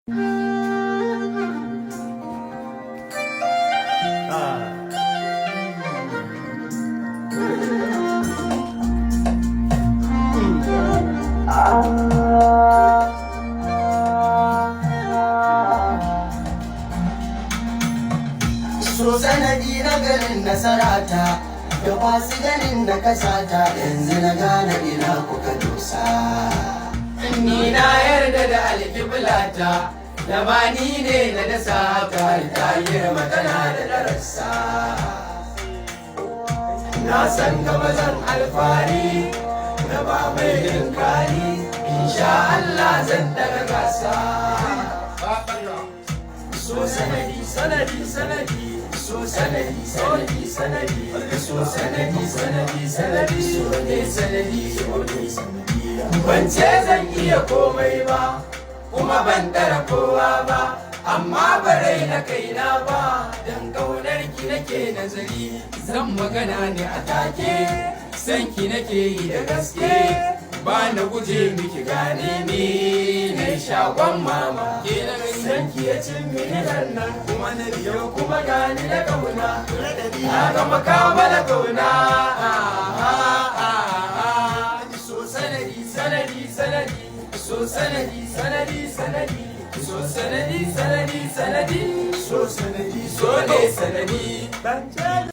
So sanadi na ganin nasarata da masu ganin na kasata, yanzu na gane ina kuka dosa. Ni na yarda da alƙiblata da ba ni ne na dasa ta girma tana da darasa. Na san gaba zan alfahari da ba mai inkari, insha Allah zan daga gasa. So sanadi sanadi sanadi, so sanadi sanadi sanadi, so sanadi sanadi sanadi, so ne sanadi so ne sanadi. Ban ce zan iya komai ba kuma ban dara kowa ba, amma barai na kaina ba, dan kaunar ki nake nazari. Zan magana ne a take, san ki nake yi da gaske, ba na guje miki gane ni na shagon mama. San ki ya cin mini nan kuma na biyo kuma gani da kauna, na gama kamala kauna. So sanadi sanadi sanadi, so sanadi sanadi sanadi, so sanadi sanadi sanadi, so sanadi so ne sanadi.